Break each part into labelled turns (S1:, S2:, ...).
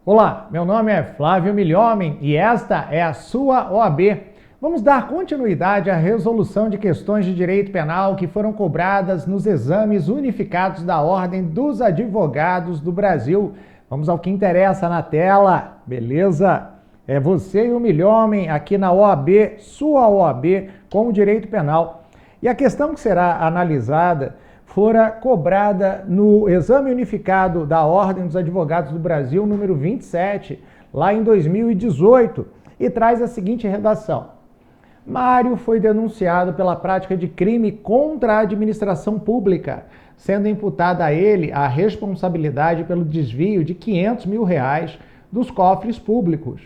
S1: Olá, meu nome é Flávio Milhomem e esta é a sua OAB. Vamos dar continuidade à resolução de questões de direito penal que foram cobradas nos exames unificados da Ordem dos Advogados do Brasil. Vamos ao que interessa na tela, beleza? É você e o Milhomem aqui na OAB, sua OAB, com o direito penal. E a questão que será analisada fora cobrada no Exame Unificado da Ordem dos Advogados do Brasil, número 27, lá em 2018, e traz a seguinte redação. Mário foi denunciado pela prática de crime contra a administração pública, sendo imputada a ele a responsabilidade pelo desvio de R$500 mil dos cofres públicos.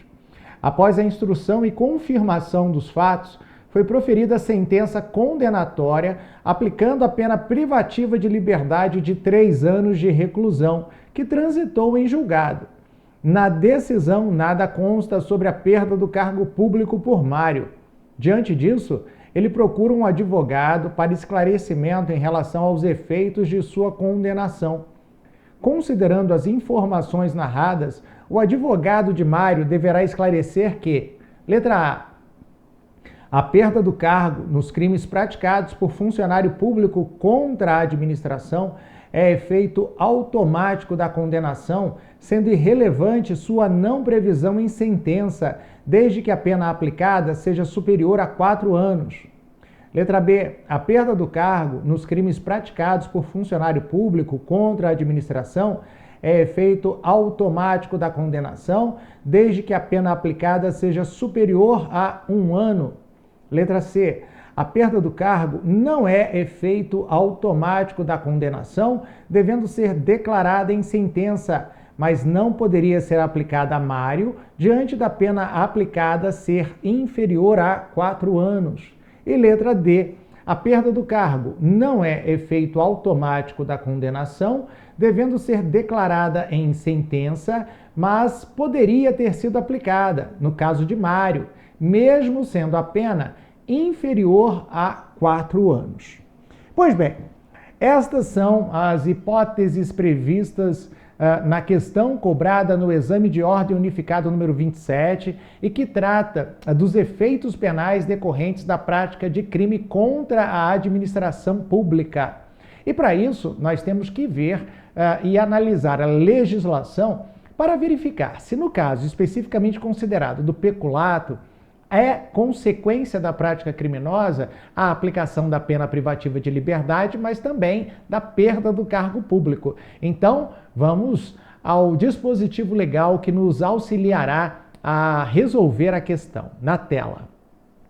S1: Após a instrução e confirmação dos fatos, foi proferida a sentença condenatória, aplicando a pena privativa de liberdade de 3 anos de reclusão, que transitou em julgado. Na decisão, nada consta sobre a perda do cargo público por Mário. Diante disso, ele procura um advogado para esclarecimento em relação aos efeitos de sua condenação. Considerando as informações narradas, o advogado de Mário deverá esclarecer que, letra A perda do cargo nos crimes praticados por funcionário público contra a administração é efeito automático da condenação, sendo irrelevante sua não previsão em sentença, desde que a pena aplicada seja superior a 4 anos. Letra B. A perda do cargo nos crimes praticados por funcionário público contra a administração é efeito automático da condenação, desde que a pena aplicada seja superior a 1 ano. Letra C. A perda do cargo não é efeito automático da condenação, devendo ser declarada em sentença, mas não poderia ser aplicada a Mário diante da pena aplicada ser inferior a 4 anos. E letra D. A perda do cargo não é efeito automático da condenação, devendo ser declarada em sentença, mas poderia ter sido aplicada, no caso de Mário, mesmo sendo a pena inferior a 4 anos. Pois bem, estas são as hipóteses previstas na questão cobrada no Exame de Ordem Unificado número 27 e que trata dos efeitos penais decorrentes da prática de crime contra a administração pública. E para isso, nós temos que ver e analisar a legislação para verificar se, no caso especificamente considerado do peculato, é consequência da prática criminosa a aplicação da pena privativa de liberdade, mas também da perda do cargo público. Então, vamos ao dispositivo legal que nos auxiliará a resolver a questão. Na tela.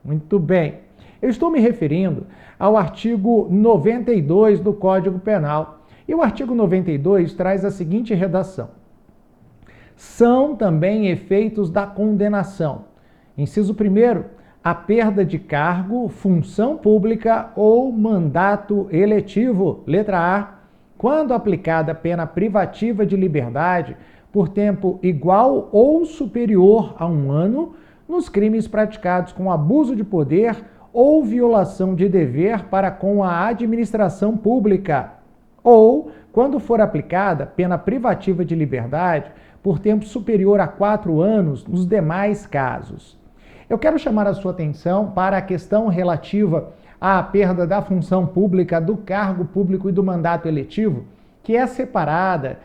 S1: Muito bem. Eu estou me referindo ao artigo 92 do Código Penal. E o artigo 92 traz a seguinte redação. São também efeitos da condenação. Inciso 1º, a perda de cargo, função pública ou mandato eletivo. Letra A. Quando aplicada pena privativa de liberdade por tempo igual ou superior a 1 ano, nos crimes praticados com abuso de poder ou violação de dever para com a administração pública. Ou, quando for aplicada pena privativa de liberdade por tempo superior a 4 anos, nos demais casos. Eu quero chamar a sua atenção para a questão relativa à perda da função pública, do cargo público e do mandato eletivo, que é separada,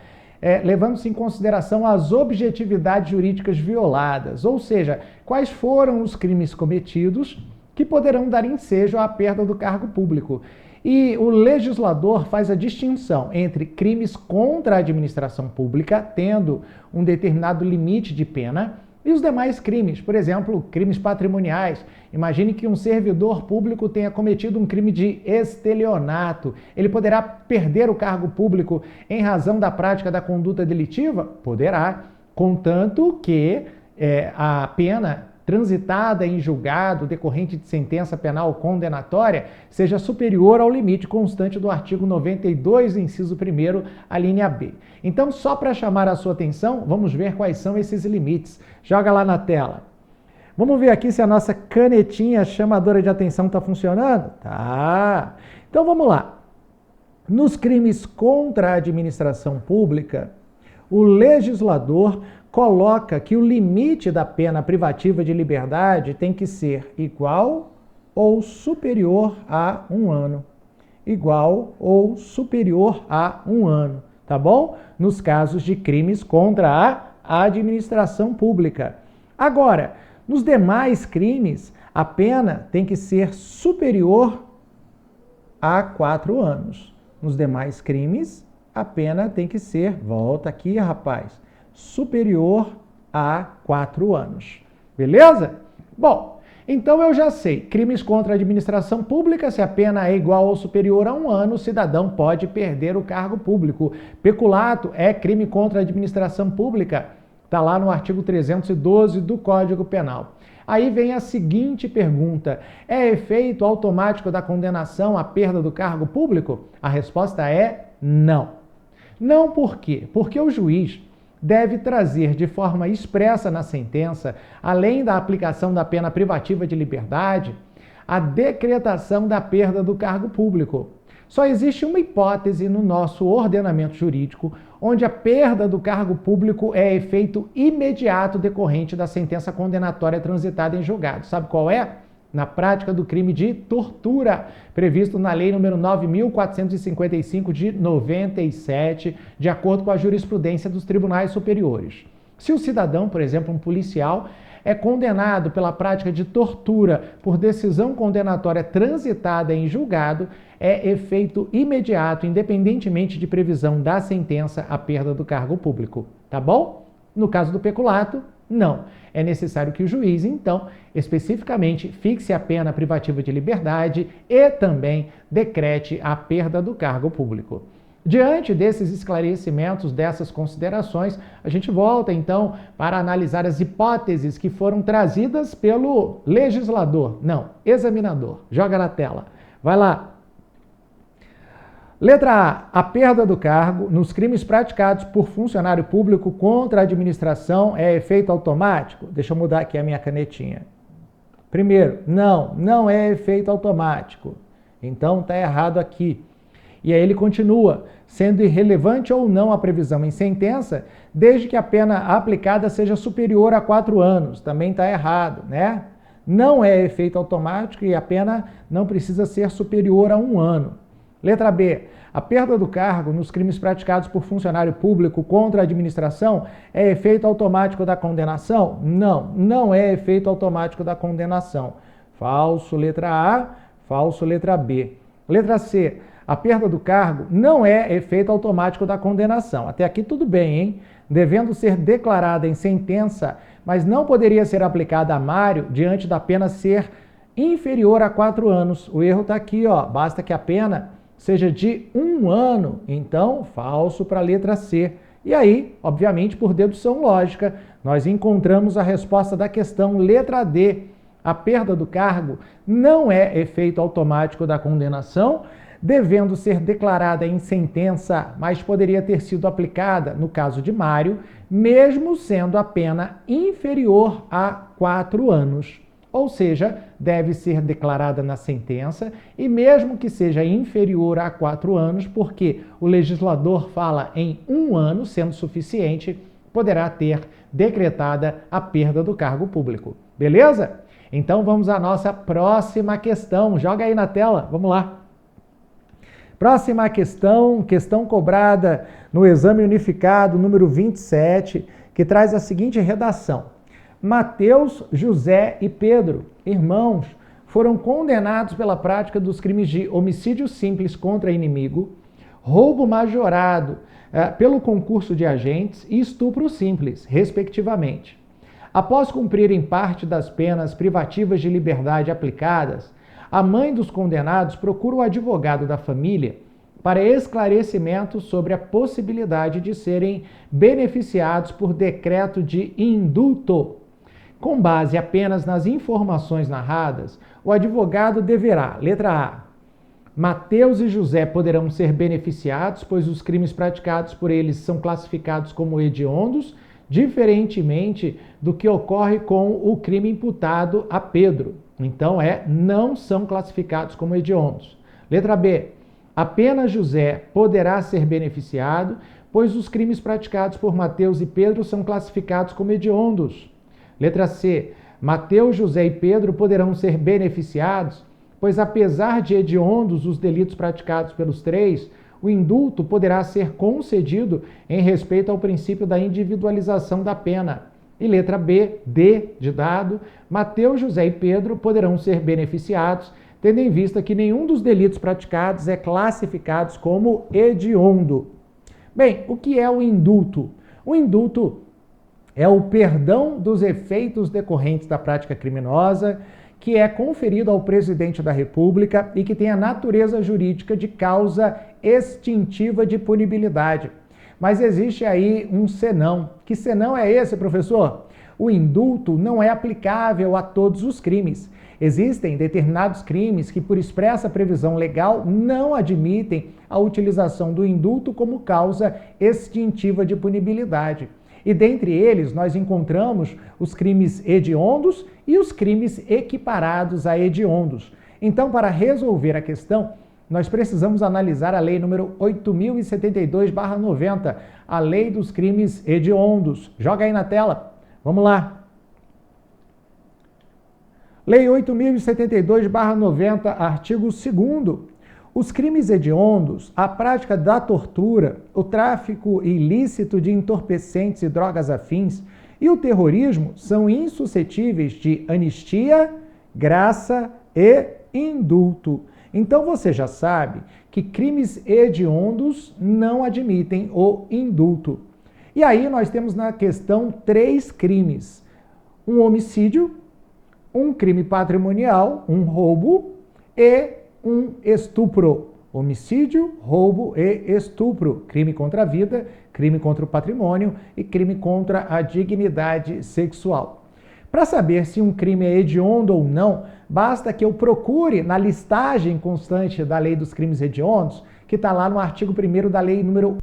S1: levando-se em consideração as objetividades jurídicas violadas, ou seja, quais foram os crimes cometidos que poderão dar ensejo à perda do cargo público. E o legislador faz a distinção entre crimes contra a administração pública, tendo um determinado limite de pena, e os demais crimes, por exemplo, crimes patrimoniais. Imagine que um servidor público tenha cometido um crime de estelionato. Ele poderá perder o cargo público em razão da prática da conduta delitiva? Poderá, contanto que a pena transitada em julgado decorrente de sentença penal condenatória seja superior ao limite constante do artigo 92, inciso 1º, a linha B. Então, só para chamar a sua atenção, vamos ver quais são esses limites. Joga lá na tela. Vamos ver aqui se a nossa canetinha chamadora de atenção está funcionando? Tá. Então, vamos lá. Nos crimes contra a administração pública, o legislador coloca que o limite da pena privativa de liberdade tem que ser igual ou superior a 1 ano. Igual ou superior a 1 ano, tá bom? Nos casos de crimes contra a administração pública. Agora, nos demais crimes, a pena tem que ser superior a 4 anos. Nos demais crimes, a pena tem que ser, volta aqui, rapaz, superior a 4 anos. Beleza? Bom, então eu já sei, crimes contra a administração pública, se a pena é igual ou superior a 1 ano, o cidadão pode perder o cargo público. Peculato é crime contra a administração pública, está lá no artigo 312 do Código Penal. Aí vem a seguinte pergunta: é efeito automático da condenação a perda do cargo público? A resposta é não. Não por quê? Porque o juiz deve trazer de forma expressa na sentença, além da aplicação da pena privativa de liberdade, a decretação da perda do cargo público. Só existe uma hipótese no nosso ordenamento jurídico onde a perda do cargo público é efeito imediato decorrente da sentença condenatória transitada em julgado. Sabe qual é? Na prática do crime de tortura, previsto na Lei nº 9.455 de 97, de acordo com a jurisprudência dos tribunais superiores. Se o cidadão, por exemplo, um policial, é condenado pela prática de tortura por decisão condenatória transitada em julgado, é efeito imediato, independentemente de previsão da sentença, a perda do cargo público. Tá bom? No caso do peculato, não. É necessário que o juiz, então, especificamente fixe a pena privativa de liberdade e também decrete a perda do cargo público. Diante desses esclarecimentos, dessas considerações, a gente volta, então, para analisar as hipóteses que foram trazidas pelo legislador, não, examinador. Joga na tela. Vai lá. Letra A. A perda do cargo nos crimes praticados por funcionário público contra a administração é efeito automático? Deixa eu mudar aqui a minha canetinha. Primeiro, não é efeito automático. Então está errado aqui. E aí ele continua, sendo irrelevante ou não a previsão em sentença, desde que a pena aplicada seja superior a 4 anos. Também está errado, né? Não é efeito automático e a pena não precisa ser superior a 1 ano. Letra B. A perda do cargo nos crimes praticados por funcionário público contra a administração é efeito automático da condenação? Não é efeito automático da condenação. Falso, letra A. Falso, letra B. Letra C. A perda do cargo não é efeito automático da condenação. Até aqui tudo bem, hein? Devendo ser declarada em sentença, mas não poderia ser aplicada a Mário diante da pena ser inferior a 4 anos. O erro está aqui, ó. Basta que a pena seja de 1 ano. Então, falso para a letra C. E aí, obviamente, por dedução lógica, nós encontramos a resposta da questão letra D. A perda do cargo não é efeito automático da condenação, devendo ser declarada em sentença, mas poderia ter sido aplicada, no caso de Mário, mesmo sendo a pena inferior a 4 anos. Ou seja, deve ser declarada na sentença e mesmo que seja inferior a 4 anos, porque o legislador fala em 1 ano, sendo suficiente, poderá ter decretada a perda do cargo público. Beleza? Então vamos à nossa próxima questão. Joga aí na tela, vamos lá. Próxima questão, questão cobrada no exame unificado número 27, que traz a seguinte redação. Mateus, José e Pedro, irmãos, foram condenados pela prática dos crimes de homicídio simples contra inimigo, roubo majorado pelo concurso de agentes e estupro simples, respectivamente. Após cumprirem parte das penas privativas de liberdade aplicadas, a mãe dos condenados procura o advogado da família para esclarecimento sobre a possibilidade de serem beneficiados por decreto de indulto. Com base apenas nas informações narradas, o advogado deverá, letra A, Mateus e José poderão ser beneficiados, pois os crimes praticados por eles são classificados como hediondos, diferentemente do que ocorre com o crime imputado a Pedro. Então, não são classificados como hediondos. Letra B, Apenas José poderá ser beneficiado, pois os crimes praticados por Mateus e Pedro são classificados como hediondos. Letra C. Mateus, José e Pedro poderão ser beneficiados, pois apesar de hediondos os delitos praticados pelos três, o indulto poderá ser concedido em respeito ao princípio da individualização da pena. E letra B, D de dado, Mateus, José e Pedro poderão ser beneficiados, tendo em vista que nenhum dos delitos praticados é classificado como hediondo. Bem, o que é o indulto? O indulto é o perdão dos efeitos decorrentes da prática criminosa, que é conferido ao presidente da República e que tem a natureza jurídica de causa extintiva de punibilidade. Mas existe aí um senão. Que senão é esse, professor? O indulto não é aplicável a todos os crimes. Existem determinados crimes que, por expressa previsão legal, não admitem a utilização do indulto como causa extintiva de punibilidade. E dentre eles, nós encontramos os crimes hediondos e os crimes equiparados a hediondos. Então, para resolver a questão, nós precisamos analisar a lei número 8.072/90, a lei dos crimes hediondos. Joga aí na tela. Vamos lá. Lei 8.072/90, artigo 2º. Os crimes hediondos, a prática da tortura, o tráfico ilícito de entorpecentes e drogas afins e o terrorismo são insuscetíveis de anistia, graça e indulto. Então você já sabe que crimes hediondos não admitem o indulto. E aí nós temos na questão 3 crimes: um homicídio, um crime patrimonial, um roubo e um estupro. Homicídio, roubo e estupro. Crime contra a vida, crime contra o patrimônio e crime contra a dignidade sexual. Para saber se um crime é hediondo ou não, basta que eu procure na listagem constante da lei dos crimes hediondos, que está lá no artigo 1º da lei número